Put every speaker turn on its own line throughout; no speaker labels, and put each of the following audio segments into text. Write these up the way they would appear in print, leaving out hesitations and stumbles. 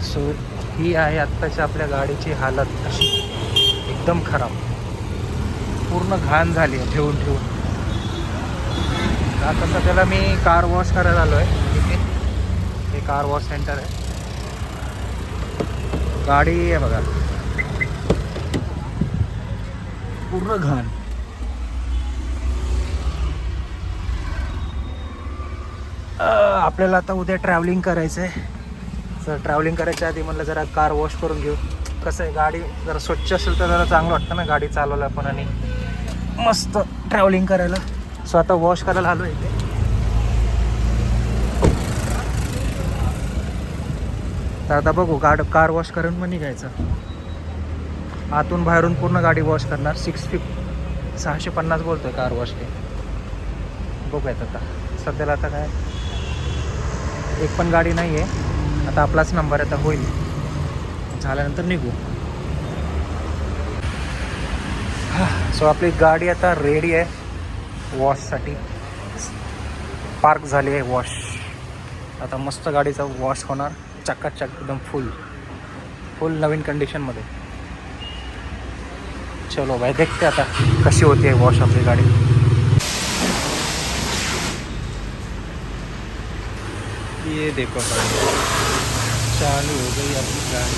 So ही आहे आत्ताच्या आपल्या गाडीची हालत अशी एकदम खराब, पूर्ण घाण झाली आहे ठेवून ठेवून. आता सध्याला मी कार वॉश करायला आलो आहे इथे. हे कार वॉश सेंटर आहे. गाडी आहे बघा, पूर्ण घाण. आपल्याला आता उद्या ट्रॅव्हलिंग करायचं आहे. तर ट्रॅव्हलिंग करायच्या आधी म्हणलं जरा कार वॉश करून घेऊ. कसं आहे, गाडी जरा स्वच्छ असेल तर जरा चांगलं वाटतं ना गाडी चालवलं पण, आणि मस्त ट्रॅव्हलिंग करायला. सो आता वॉश करायला आलो इथे. तर आता बघू, कार वॉश करून मग निघायचं. आतून बाहेरून पूर्ण गाडी वॉश करणार. 650 बोलतोय कार वॉश के. बघूयात आता. सध्याला आता काय एक पण गाडी नाही आहे. आता आपलाच नंबर आता होईल, झाल्यानंतर निघू. सो आपली गाडी आता रेडी आहे वॉशसाठी. पार्क झाली आहे वॉश. आता मस्त गाडीचा वॉश होणार, चकाचक एकदम फुल नवीन कंडिशनमध्ये. चलो भाई, देखते आता कशी होती आहे वॉश आपली गाडी. ये देखो भाई, चालू हो गई अपनी गाड़ी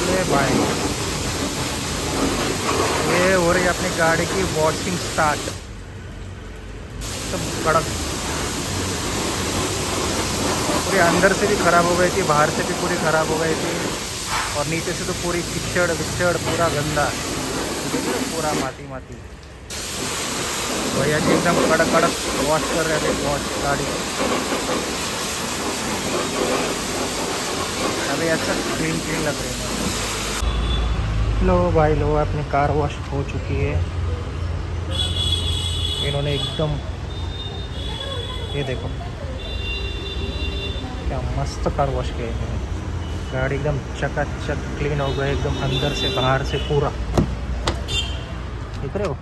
ले भाई, ये हो रही अपनी गाड़ी की वॉशिंग स्टार्ट. सब कड़क, पूरी अंदर से भी ख़राब हो गई थी, बाहर से भी पूरी ख़राब हो गई थी, और नीचे से तो पूरी कीचड़ विचड़ पूरा गंदा, पूरा माटी माटी. भैया जी एकदम कड़क कड़क वॉश कर रहे थे वॉश गाड़ी. अभी अच्छा क्लीन लग रही है. लो भाई लो, अपनी कार वॉश हो चुकी है. इन्होंने एकदम, ये देखो क्या मस्त कार वॉश किया है इन्होंने. गाड़ी एकदम चकाचक क्लीन हो गई, एकदम अंदर से बाहर से पूरा. देख रहे हो,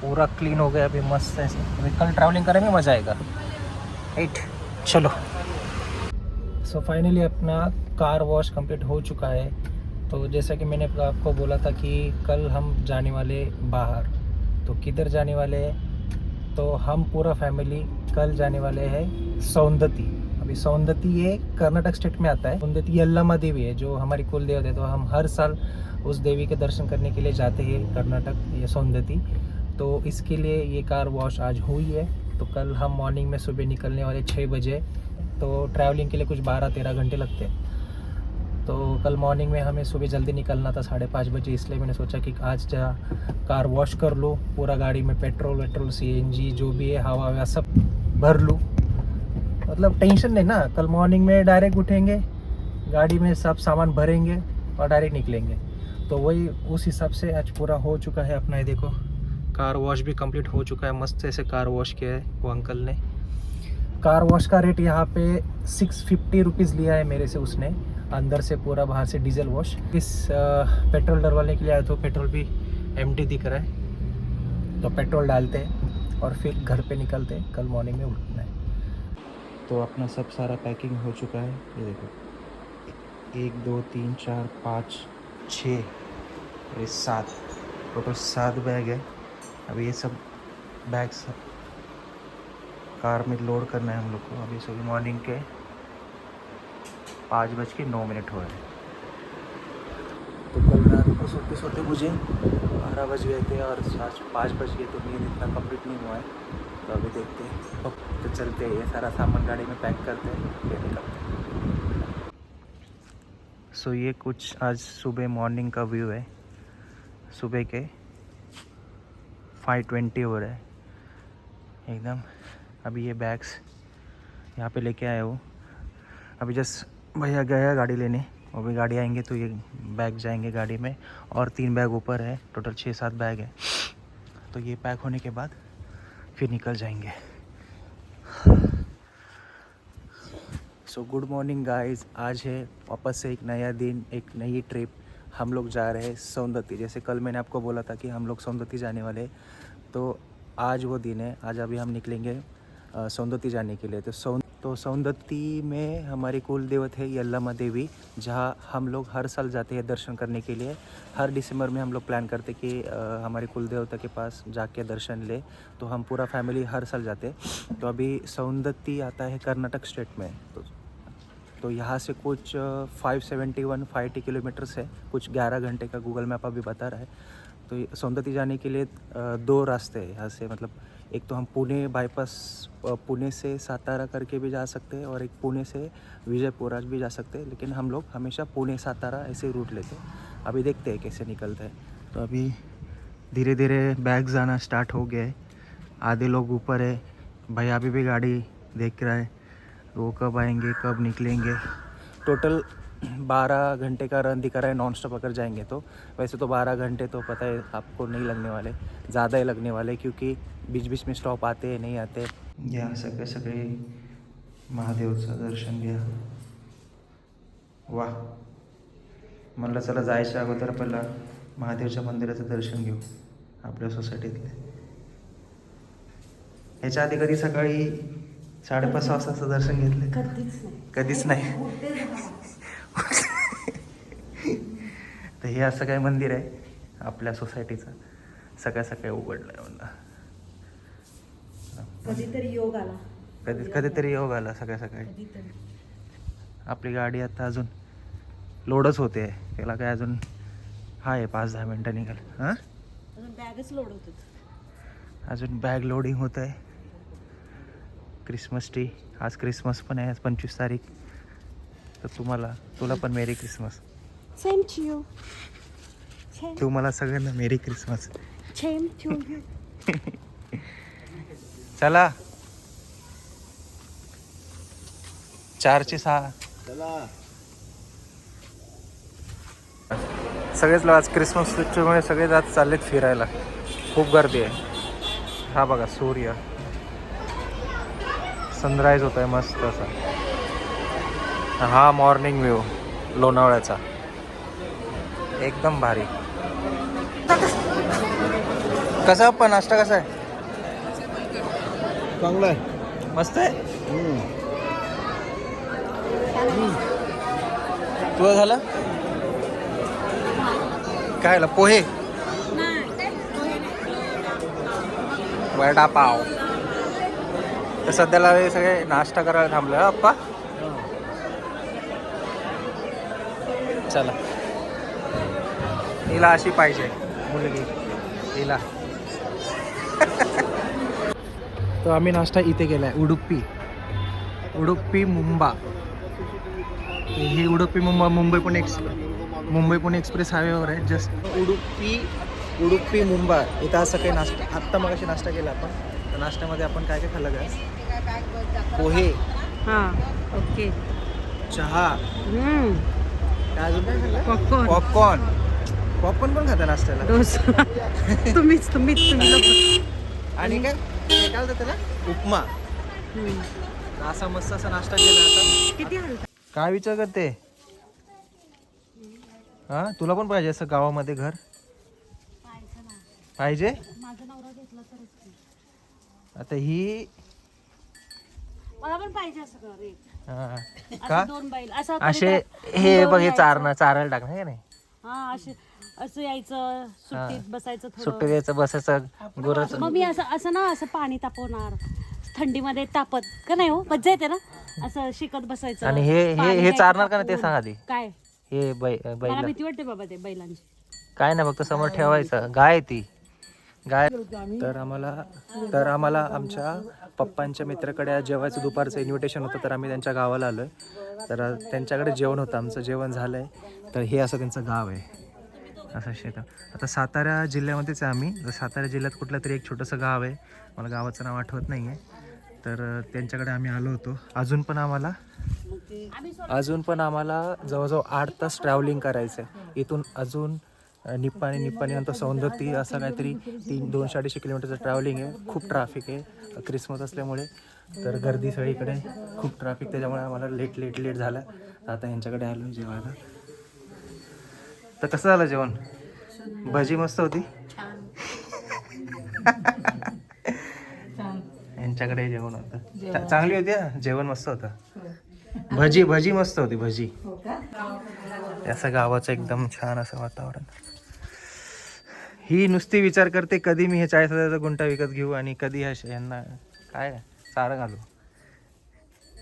पूरा क्लीन हो गया. अभी मस्त है. अभी कल ट्रैवलिंग करेंगे, मज़ा आएगा. राइट, चलो. सो फाइनली अपना कार वॉश कंप्लीट हो चुका है. तो जैसा कि मैंने आपको बोला था कि कल हम जाने वाले बाहर. तो किधर जाने वाले हैं, तो हम पूरा फैमिली कल जाने वाले हैं सौंदती. अभी सौंदती ये कर्नाटक स्टेट में आता है. सौंदती यल्लम्मा देवी है जो हमारी कुल देवता है. तो हम हर साल उस देवी के दर्शन करने के लिए जाते हैं कर्नाटक, ये सौंदती. तो इसके लिए ये कार वॉश आज हुई है. तो कल हम मॉर्निंग में सुबह निकलने वाले 6 बजे. तो ट्रैवलिंग के लिए कुछ 12-13 घंटे लगते हैं. तो कल मॉर्निंग में हमें सुबह जल्दी निकलना था 5:30 बजे. इसलिए मैंने सोचा कि आज कार वॉश कर लूँ, पूरा गाड़ी में पेट्रोल CNG जो भी है हवा ववा सब भर लूँ. मतलब टेंशन नहीं ना. कल मॉर्निंग में डायरेक्ट उठेंगे, गाड़ी में सब सामान भरेंगे और डायरेक्ट निकलेंगे. तो वही उस हिसाब से आज पूरा हो चुका है अपना. ये देखो, कार वॉश भी कंप्लीट हो चुका है. मस्त ऐसे कार वॉश किया है वो अंकल ने. कार वॉश का रेट यहाँ पे 650 रुपीज़ लिया है मेरे से उसने. अंदर से पूरा, बाहर से डीजल वॉश. इस पेट्रोल डलवाने के लिए आया तो पेट्रोल भी एम्प्टी दिख रहा है. तो पेट्रोल डालते हैं और फिर घर पे निकलते हैं. कल मॉर्निंग में उठना है. तो अपना सब सारा पैकिंग हो चुका है. ये देखो, 1 2 3 4 5 6 और 7, टोटल 7 बैग है. अभी ये सब बैग्स कार में लोड करना है हम लोग को. अभी सुबह मॉर्निंग के 5:09 हो रहे हैं. तो कल रात को सोते मुझे 12 बज गए थे और आज 5 बज गए. तो नींद इतना कंप्लीट नहीं हुआ है. तो अभी देखते हैं. तो चलते हैं, ये सारा सामान गाड़ी में पैक करते हैं, फिर निकलते हैं. सो ये कुछ आज सुबह मॉर्निंग का व्यू है. सुबह के 5:20 हो रहा है एकदम. अभी ये बैग्स यहाँ पे लेके आया हूँ. अभी जस्ट भैया गया गाड़ी लेने. अभी गाड़ी आएंगे तो ये बैग जाएंगे गाड़ी में, और 3 बैग ऊपर है. टोटल 6-7 बैग है. तो ये पैक होने के बाद फिर निकल जाएंगे. So good morning guys. आज है वापस से एक नया दिन, एक नई ट्रिप. हम लोग जा रहे हैं सौंदती। जैसे कल मैंने आपको बोला था कि हम लोग सौंदती जाने वाले हैं, तो आज वो दिन है। आज अभी हम निकलेंगे सौंदती जाने के लिए। तो सौंदती में हमारी कुल देवत है यल्लम्मा देवी, जहाँ हम लोग हर साल जाते हैं दर्शन करने के लिए। हर दिसंबर में हम लोग प्लान करते कि हमारी कुल देवता के पास जाके दर्शन ले, तो हम पूरा फैमिली हर साल जाते हैं। तो अभी सौंदती आता है कर्नाटक स्टेट में, तो यहाँ से कुछ 580 किलोमीटर्स है, कुछ 11 घंटे का गूगल मैप अभी बता रहा है। तो सौंदती जाने के लिए 2 रास्ते हैं यहाँ से, मतलब एक तो हम पुणे बाईपास, पुणे से सातारा करके भी जा सकते हैं, और एक पुणे से विजयपुर भी जा सकते हैं, लेकिन हम लोग हमेशा पुणे सातारा ऐसे रूट लेते हैं। अभी देखते हैं कैसे निकलते हैं। तो अभी धीरे धीरे बैग्स आना स्टार्ट हो गए। आधे लोग ऊपर है, भैया अभी भी गाड़ी देख रहा है, वो कब आएंगे कब निकलेंगे। टोटल 12 घंटे का रन दिखा रहा है नॉन स्टॉप अगर जाएंगे तो। वैसे तो 12 घंटे तो पता है आपको नहीं लगने वाले, ज़्यादा ही लगने वाले, क्योंकि बीच बीच में स्टॉप आते हैं नहीं आते। या सगळे महादेवचं दर्शन घ्या। वाह, म्हणलं चला जायच्या अगोदर पहिला महादेवच्या मंदिराचं दर्शन घेऊ आपल्या सोसायटीतले। ह्याच्या आधी कधी सकाळी 5:30 वाजताचं दर्शन घेतले? कधीच नाही। तर हे असं काय मंदिर आहे आपल्या सोसायटीचं, सकाळ सकाळी उघडलंय म्हणलं।
कधीतरी योग आला,
कधीतरी योग आला सकाळ सकाळी। आपली गाडी आता अजून लोडच होते, त्याला काय अजून आहे 5-10 मिनटं निघाल। हां,
अजून बॅगच लोड होत,
अजून बॅग लोडिंग होत आहे। क्रिसमस ट्री, आज क्रिसमस पण आहे, आज 25 तारीख। तर तुला पण merry Christmas.
Same to you,
तुम्हाला सगळ्यांना merry Christmas.
Same to you.
चला 4-6 सगळेच लोक आज क्रिसमस सुट्टीमुळे सगळेच आज चाललेत फिरायला, खूप गर्दी आहे। हा बघा सूर्य, सनराईज होत आहे मस्त असा। हा मॉर्निंग व्ह्यू लोणावळ्याचा, एकदम भारी। कसा पण नाश्ता कसा आहे?
चांगला आहे,
मस्त आहे। तुझं झालं काय? पोहे, वडापाव। तर सध्याला सगळे नाश्ता करायला थांबले अप्पा। चला, हिला अशी पाहिजे मुलगी हिला। तो आम्ही नाश्ता इथे केलाय, उडुपी मुंबा। ही उडुपी मुंबा मुंबई पुणे एक्सप्रेस हायवेवर आहे जस्ट। उडुपी मुंबा इथं असं काही नाश्ता, आत्ता मगाशी नाश्ता केला आपण। तर नाश्त्यामध्ये आपण काय काय खाल्लं काय? पोहे,
हां ओके,
चहा, काय अजून काय खाल्लं? पॉपकॉर्न पण खाता नाश्त्याला?
डोसा। तुम्हीच लोक।
आणि काय काय होतं त्याला? उपमा। असा मस्त असा नाश्ता केला आता।
किती हलका
काय विचार करते? हा, तुला पण पाहिजे असं गावामध्ये घर? पाहिजे?
माझा नवरा घेतला तरच।
आता ही
मला पण पाहिजे असं घर एक,
हा,
असं
का
2 बैल असं
असे
कधीतरी
हे
मुंबईहून
बघ, हे
यायचं.
चारायला टाकणार का नाही?
हा असं यायचं, सुट्टीत बसायचं
सुट्टी
थोडं।
द्यायचं, बसायचं गुरच।
मग मी असं पाणी तापवणार थंडीमध्ये, तापत का नाही हो, मज्जा येते ना असं शिकत बसायचं।
आणि हे
पाणी
हे
घ्यायचं
चारणार का नाही ते
तापवून.
सांग आधी।
काय
हे
मला
बैल
भीती वाटते बाबा ते बैलांची।
काय नाही, फक्त समोर ठेवायचं। गाय ती गाय। तर आम्हाला आमच्या पप्पांच्या मित्राकडे आज जेवायचं दुपारचं इन्व्हिटेशन होतं, तर आम्ही त्यांच्या गावाला आलोय। तर त्यांच्याकडे जेवण होतं, आमचं जेवण झालंय। तर हे असं त्यांचं गाव आहे, असं शेत। आता सातारा जिल्ह्यामध्येच आहे आम्ही। तर सातारा जिल्ह्यात कुठलं तरी एक छोटंसं गाव आहे, मला गावाचं नाव आठवत नाही आहे। तर त्यांच्याकडे आम्ही आलो होतो। अजून पण आम्हाला जवळजवळ 8 तास ट्रॅव्हलिंग करायचं आहे इथून। अजून निप्पाणी नंतर सौंदती, असं काहीतरी 200-250 किलोमीटरचं ट्रॅव्हलिंग आहे। खूप ट्रॅफिक आहे क्रिसमस असल्यामुळे, तर गर्दी सगळीकडे, खूप ट्रॅफिक, त्याच्यामुळे आम्हाला लेट झालं। आता यांच्याकडे आलो जेवायला। तर कसं झालं जेवण? भजी मस्त होती. यांच्याकडे जेवण होतं, चांगली होती हा, जेवण मस्त होतं. भजी मस्त होती भजी. असं गावाचं एकदम छान असं वातावरण. ही नुसती विचार करते कधी मी हे 40,000चा गुंठा विकत घेऊ आणि कधी यांना काय चारा घालू.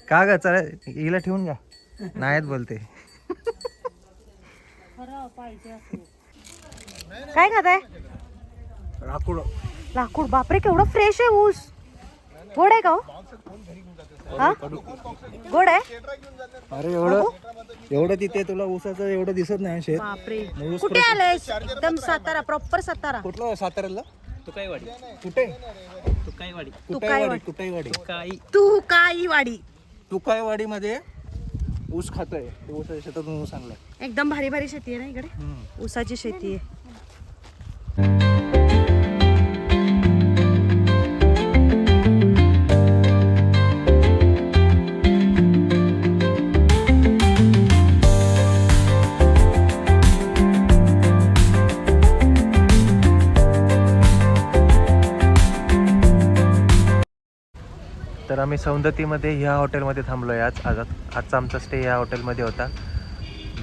का ग चारा हिला ठेवून का नाहीत बोलते.
काय खाताय?
लाकूड.
बापरे केवढं फ्रेश आहे ऊस. गोड आहे का हो? हा गोड आहे.
अरे एवढं तिथे तुला ऊसाचं एवढं दिसत नाही शेत.
बापरे कुठे आलंय? एकदम सातारा, प्रॉपर सातारा.
कुठलं साताऱ्याला? तुकाईवाडी. कुठे? तुकाईवाडी मध्ये ऊस खातोय. ऊसाच्या शेतातून ऊस आणलाय.
एकदम भारी भारी शेती आहे ना इकडे. ऊसाची शेती आहे.
तर आम्ही सौंदतीमध्ये ह्या हॉटेलमध्ये थांबलो आहे. आजचा आमचा स्टे या हॉटेलमध्ये होता,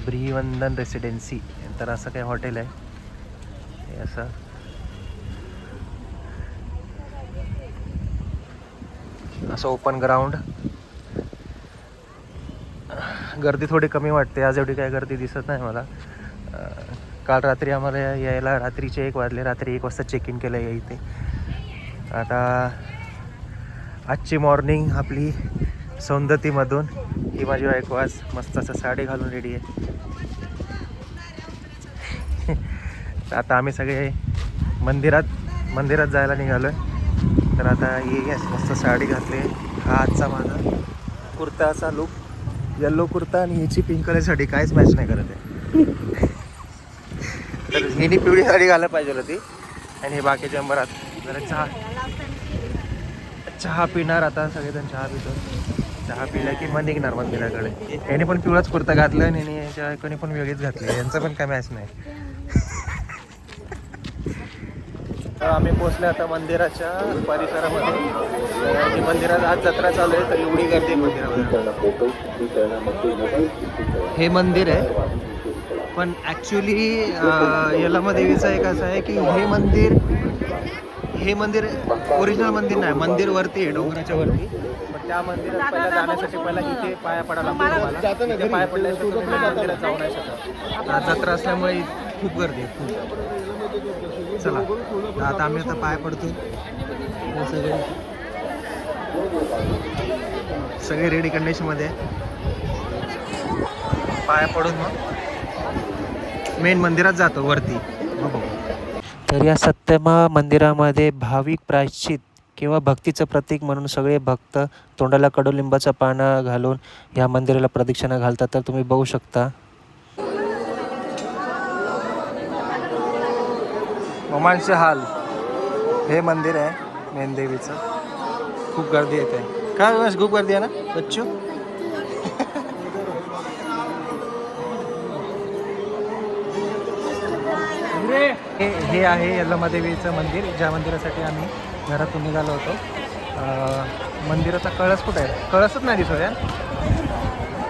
ब्रिवंदन रेसिडेन्सी. तर असं काही हॉटेल आहे हे. असं ओपन ग्राउंड. गर्दी थोडी कमी वाटते आज, एवढी काही गर्दी दिसत नाही मला. काल रात्री आम्हाला यायला रात्रीचे 1 वाजले. रात्री 1 वाजता चेक इन केलं आहे इथे. आता आजची मॉर्निंग आपली सौंदतीमधून. ही माझी बायको आज मस्त असं साडी घालून रेडी आहे. आता आम्ही सगळे मंदिरात जायला निघालो आहे. तर आता ही मस्त साडी घातली. हा आजचा माझा कुर्ताचा लुक. येल्लो कुर्ता आणि हिची पिंक कलर साडी काहीच मॅच नाही करत आहे. तर हिने पिवळी साडी घालायला पाहिजे होती. आणि हे बाकीचे अंबरात जरा चहा पिणार. आता सगळेजण चहा पितो. चहा पिला की मग निघणार मंदिराकडे. याने पण पिवळाच कुर्ता घातला आणि यांच्या ऐकोने पण वेगळीच घातली. यांचं पण काय मॅच नाही. आम्ही पोचले आता मंदिराच्या परिसरामध्ये. मंदिरात आज जत्रा चालू आहे तर एवढी गर्दी मंदिरामध्ये. हे मंदिर आहे पण ॲक्च्युली यल्लमा देवीचं एक असं आहे की हे मंदिर ओरिजिनल मंदिर नाही. मंदिर वरती आहे, डोंगराच्या वरती. पण त्या मंदिरात पहिला जाण्यासाठी पहिला इथे पाया पडायला लागतो. इथे पाया पडल्याशिवाय तुम्ही मंदिरात जाऊ नाही शकत. आज जत्रा असल्यामुळे खूप गर्दी आहे, खूप. चला आता आम्ही आता पाया पडतो. सगळे रेडी कंडिशनमध्ये पाया पडून मग मेन मंदिरात जातो वरती. तर या सत्यमा मंदिरामध्ये भाविक प्रायश्चित किंवा भक्तीचं प्रतीक म्हणून सगळे भक्त तोंडाला कडुलिंबाचं पानं घालून या मंदिराला प्रदक्षिणा घालतात. तर तुम्ही बघू शकता. ओमानचे हाल हे मंदिर आहे मेन देवीचं. खूप गर्दी येते. काय खूप गर्दी आहे ना बच्चू? हे आहे यल्लमा देवीचं मंदिर, ज्या मंदिरासाठी आम्ही घरातून निघालो होतो. मंदिराचा कळस कुठे आहे? कळसच नाही दिसत आहे.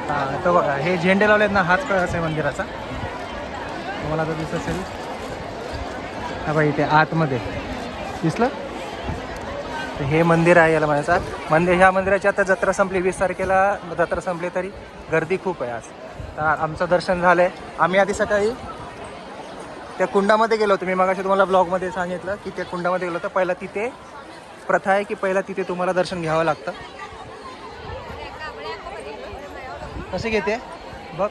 हां तर बघा हे झेंडे लावले आहेत ना, हाच कळस आहे मंदिराचा. तुम्हाला तर दिसत असेल. हा बाई इथे आतमध्ये दिसलं. तर हे मंदिर आहे यल्लमाचं मंदिर. ह्या मंदिराची आता जत्रा संपली, 20 तारखेला जत्रा संपली तरी गर्दी खूप आहे आज. तर आमचं दर्शन झालं आहे. आम्ही आधी सकाळी त्या कुंडामध्ये गेलो होतो. मी मगाशी तुम्हाला ब्लॉगमध्ये सांगितलं की त्या कुंडामध्ये गेलो होतो. पहिला तिथे प्रथा आहे की पहिला तिथे तुम्हाला दर्शन घ्यावं लागतं. कसे घेते बघ.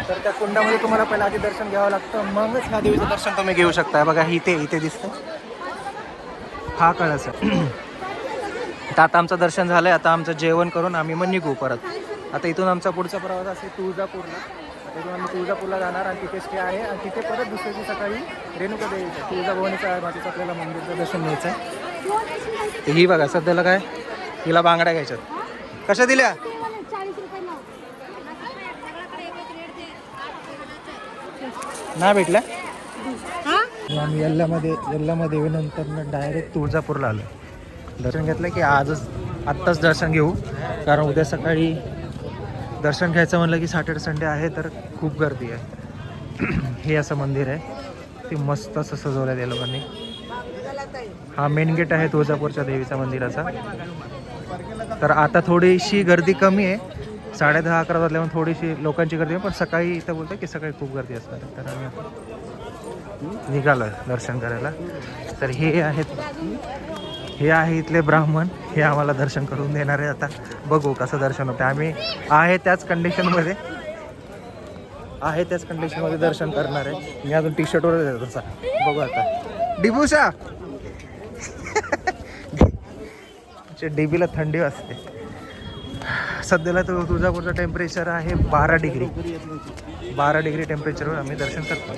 तर त्या कुंडामध्ये तुम्हाला पहिला आधी दर्शन घ्यावं लागतं, मगच ह्या देवीचं दर्शन तुम्ही घेऊ शकता. बघा इथे दिसतं हा कळस आहे. तर आता आमचं दर्शन झालं आहे. आता आमचं जेवण करून आम्ही मग निघू परत. आता इथून आमचा पुढचा प्रवास असेल तुळजापूरला. तिथून आम्ही तुळजापूरला जाणार आणि तिथे स्टे आहे. आणि तिथे परत दुसऱ्या दिवशी सकाळी रेणुका देवीचं तुळजाभवानीचं मातीचं आपल्याला मंदिरचं दर्शन घ्यायचं आहे. तर ही बघा सध्याला काय हिला बांगड्या घ्यायच्यात. कशा दिल्या? नाही भेटला.
हा
आम्ही यल्लामध्ये नंतर डायरेक्ट तुळजापूरला आलो. दर्शन घेतलं की आत्ताच दर्शन घेऊ, कारण उद्या सकाळी दर्शन घ्यायचं म्हणलं की सॅटर्डे संडे आहे तर खूप गर्दी आहे. हे असं मंदिर आहे, ते मस्त असं सजवलं आहे लोकांनी. हा मेन गेट आहे तुळजापूरच्या देवीचा मंदिराचा. तर आता थोडीशी गर्दी कमी आहे, 10:30-11 वाजल्यामुळे थोडीशी लोकांची गर्दी आहे, पण सकाळी इथं बोलतं की सकाळी खूप गर्दी असणार. तर आम्ही निघालो दर्शन करायला. तर हे आहे इथले ब्राह्मण, हे आम्हाला दर्शन करून देणार आहे. आता बघू कसं दर्शन होतं. आम्ही आहे त्याच कंडिशनमध्ये दर्शन करणार आहे. मी अजून टी शर्टवरच आहे तसा. बघू आता. डिबूशा डीबीला थंडी वाजते. सध्याला तर तुळजापूरचं टेम्परेचर आहे 12 डिग्री टेम्परेचरवर आम्ही दर्शन करतो.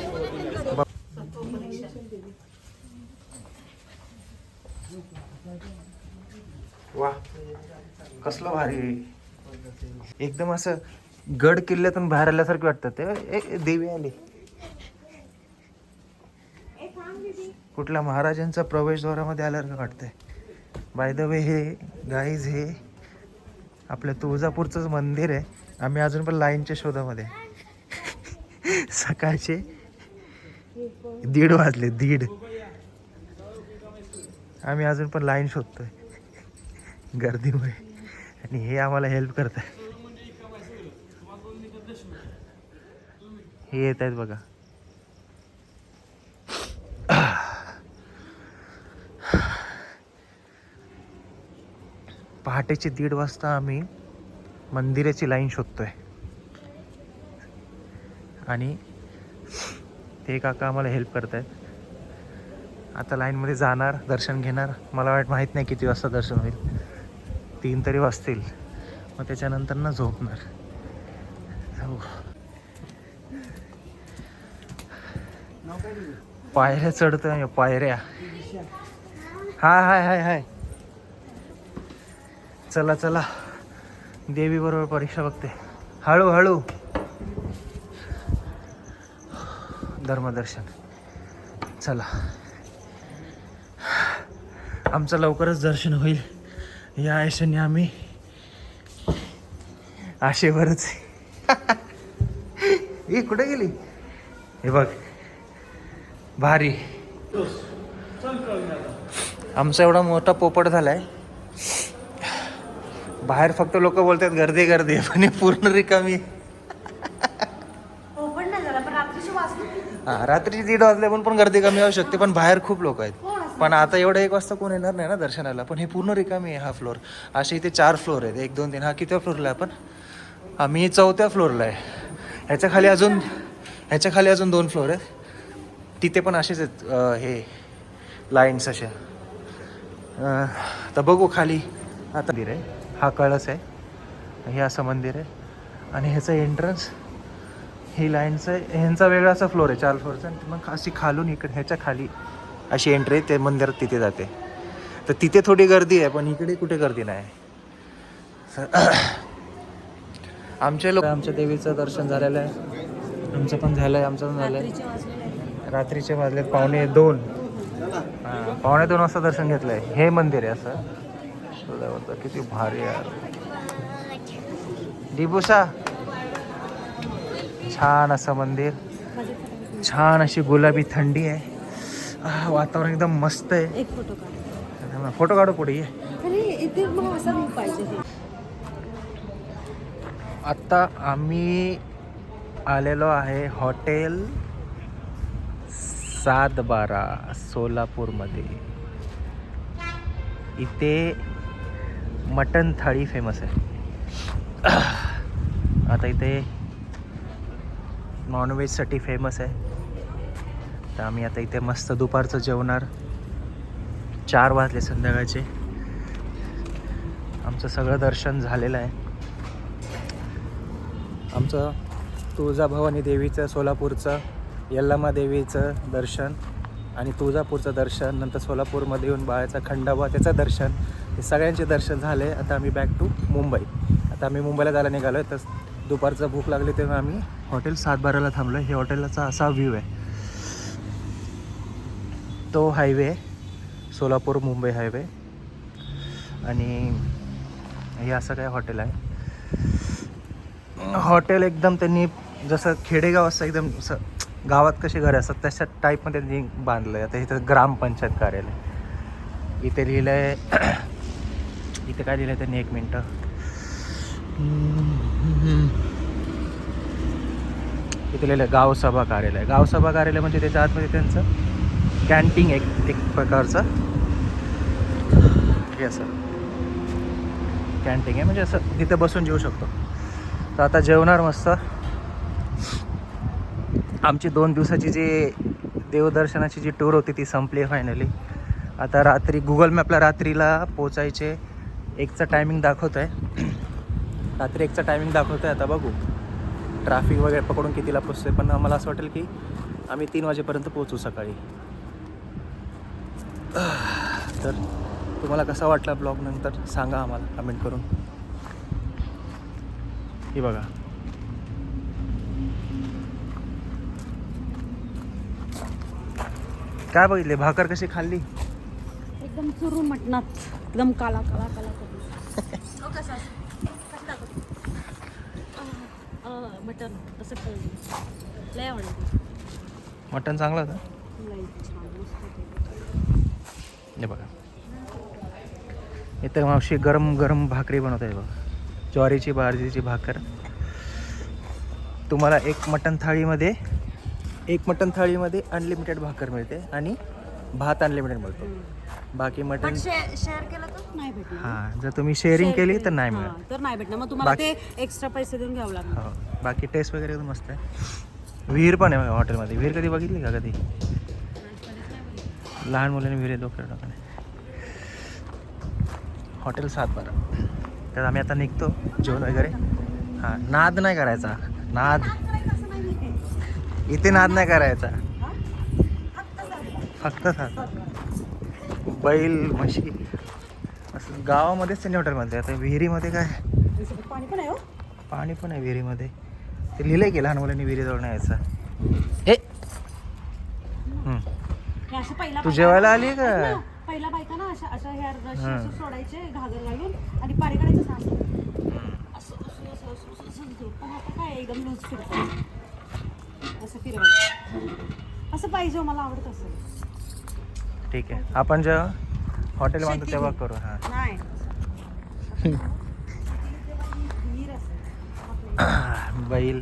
वा, कसलं भारी, एकदम असं गड किल्ल्यातून बाहेर आल्यासारखं वाटतं. ते देवी आली. कुठल्या महाराजांच्या प्रवेशद्वारामध्ये आल्यासारखं वाटतंय. बाय द वे हे गाईज, हे आपल्या तुळजापूरचंच मंदिर आहे. आम्ही अजून पण लाईनच्या शोधामध्ये. सकाळचे 1:30 वाजले. आम्ही अजून पण लाईन शोधतोय गर्दीमुळे, आणि हे आम्हाला हेल्प करत आहे. हे येत आहेत बघा. पहाटेचे 1:30 वाजता आम्ही मंदिराची लाईन शोधतोय, आणि ते काका आम्हाला हेल्प करत आहेत. आता लाईनमध्ये जाणार, दर्शन घेणार. मला माहीत नाही किती वाजता दर्शन होईल, 3 तरी वाजतील. मग त्याच्यानंतर ना झोपणार. पायऱ्या चढतोय, पायऱ्या. हाय चला देवी बरोबर परीक्षा बघते. हळू धर्मदर्शन. चला, आमचं लवकरच दर्शन होईल या आशेने आम्ही आशेवरच. ही कुठे गेली? हे बघ, भारी. आमचा एवढा मोठा पोपट झालाय. बाहेर फक्त लोक बोलतात गर्दी आहे, पण हे पूर्ण रिकामी. रात्री 1:30 वाजले पण गर्दी कमी होऊ शकते, पण बाहेर खूप लोक आहेत. पण आता एवढं 1 वाजता कोण येणार नाही ना दर्शनाला. पण हे पूर्ण रिकामी आहे. हा फ्लोअर, असे इथे 4 फ्लोअर आहेत. 1, 2, 3. हा किती फ्लोअरला आहे? आम्ही 4थ्या फ्लोअरला आहे. ह्याच्या खाली अजून 2 फ्लोअर आहेत. तिथे पण असेच आहेत हे लाईन्स अशा. तर बघू खाली. आता मंदिर आहे, हा कळस आहे, हे असं मंदिर आहे. आणि ह्याचं एंट्रन्स, ही लाईनचं आहे. ह्यांचा वेगळा असा फ्लोअर आहे 4 फ्लोअरचा. मग अशी खालून इकडे ह्याच्या खाली अशी एंट्री आहे, ते मंदिरात तिथे जाते. तर तिथे थोडी गर्दी आहे, पण इकडे कुठे गर्दी नाही. आमच्या देवीचं दर्शन झालेलं आहे. आमचं पण झालं आहे. रात्रीचे वाजलेत 1:45. 1:45 वाजता दर्शन घेतलं आहे. हे मंदिर आहे असं. किती भारी आहे. डिबुसा, छान असं मंदिर, छान अशी गुलाबी थंडी आहे. वातावरण एकदम मस्त आहे.
एक
फोटो काढू पुढे. आता आम्ही आलेलो आहे हॉटेल 712 सोलापूरमध्ये. इथे मटन थाळी फेमस आहे. आता इथे नॉनव्हेजसाठी फेमस आहे. तर आम्ही आता इथे मस्त दुपारचं जेवणार. 4 वाजले संध्याकाळचे. आमचं सगळं दर्शन झालेलं आहे. आमचं तुळजाभवानी देवीचं, सोलापूरचं यल्लामा देवीचं दर्शन, आणि तुळजापूरचं दर्शन, नंतर सोलापूरमध्ये येऊन बाळाचा खंडोबा त्याचं दर्शन, हे सगळ्यांचे दर्शन झाले. आता आम्ही बॅक टू मुंबई. आता आम्ही मुंबईला जायला निघालो आहे. तर दुपारचा भूक लागली तेव्हा आम्ही हॉटेल 7/12ला थांबलो. हे हॉटेलचा असा व्ह्यू आहे. तो हायवे आहे, सोलापूर मुंबई हायवे. आणि हे असं काय हॉटेल आहे. हॉटेल एकदम त्यांनी जसं खेडेगाव असतं, एकदम असं गावात कसे घरे असतात तशा टाईपमध्ये त्यांनी बांधलं आहे. आता इथं ग्रामपंचायत कार्यालय इथे लिहिलं आहे. इथे काय लिहिलं आहे त्यांनी, एक मिनटं. इथे लिहिलं गावसभा कार्यालय. गावसभा कार्यालय म्हणजे त्याच्या आतमध्ये त्यांचं कॅन्टीन एक प्रकारचं हे असं कॅन्टीन आहे, म्हणजे असं तिथे बसून जेवू शकतो. तर आता जेवणार मस्त. आमची 2 दिवसाची जी देवदर्शनाची जी टूर होती ती संपली आहे फायनली. आता रात्री गुगल मॅपला रात्रीला पोचायचे 1चा टायमिंग दाखवतो आहे. रात्री 1चा टायमिंग दाखवतो आहे. आता बघू ट्रॅफिक वगैरे पकडून कितीला पोचतो आहे. पण आम्हाला असं वाटेल की आम्ही 3 वाजेपर्यंत पोचू सकाळी. तर तुम्हाला कसा वाटला ब्लॉग नंतर सांगा आम्हाला कमेंट करून. हे बघा काय बघितले, भाकर कशी खाल्ली.
एकदम चुरून मटणात एकदम काला काला काला मटण असं लय आवडतं.
मटण चांगलं होतं.
लय छान मस्त.
हे बघा इथं मावशी गरम गरम भाकरी बनवत आहे बघा. ज्वारीची बाजरीची भाकर. तुम्हाला एक मटण थाळीमध्ये अनलिमिटेड भाकर मिळते आणि भात अनलिमिटेड मिळतो. बाकी मटण
शेअर केलं तर नाही भेटणार.
हां, जर तुम्ही शेअरिंग केली तर नाही मिळत.
तर नाही भेटणार, मग तुम्हाला ते एक्स्ट्रा पैसे देऊन घ्यावं लागणार.
हो, बाकी टेस्ट वगैरे एकदम मस्त आहे. विहीर पण आहे बघा हॉटेलमध्ये. विहीर कधी बघितली का कधी? लहान मुलांनी विहीर डोक्याला हॉटेल 7/12. तर आम्ही आता निघतो जेवण वगैरे. हां, नाद नाही करायचा. नाद इथे नाद नाही करायचा. फक्त बैल म्हशी असं गावामध्येच त्यांनी हॉटेलमध्ये. आता विहिरीमध्ये काय
पाणी पण आहे हो.
पाणी पण आहे विहिरीमध्ये. ते लिहिलंय की लहान मुलांनी विहिरीजवळ नाही यायचं. हे
तू
जेवायला आली का?
पहिला बायका ना अशा अशा ह्या रशी असं सोडायचे घागर घालून आणि पाणी काढायचं असं पण आता काय एकदम लूज फिरतं असं फिरवायचं. असं पाहिजे मला आवडत असं.
ठीक आहे, आपण जेव्हा हॉटेल बांधतो तेव्हा करू. हां
नाही
बैल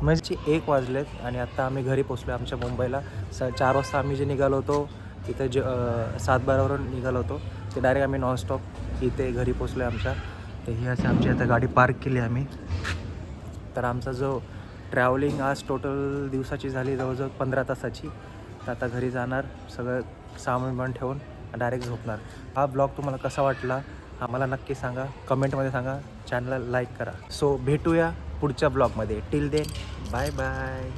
म्हणजे 1 वाजलेत आणि आता आम्ही घरी पोचलो आमच्या मुंबईला. 4 वाजता आम्ही जे निघालो होतो तिथे 7/12वरून निघालो होतो ते डायरेक्ट आम्ही नॉनस्टॉप इथे घरी पोचलो आहे आमच्या. तर ही अशी आमची आता गाडी पार्क केली आम्ही. तर आमचा जो ट्रॅव्हलिंग आज टोटल दिवसाची झाली जवळजवळ 15 तासाची. तर आता घरी जाणार, सगळं सामान ठेवून डायरेक्ट झोपणार. हा ब्लॉग तुम्हाला कसा वाटला आम्हाला नक्की सांगा, कमेंटमध्ये सांगा. चॅनलला लाईक करा. सो भेटूया पुढच्या ब्लॉगमध्ये. Till then bye bye.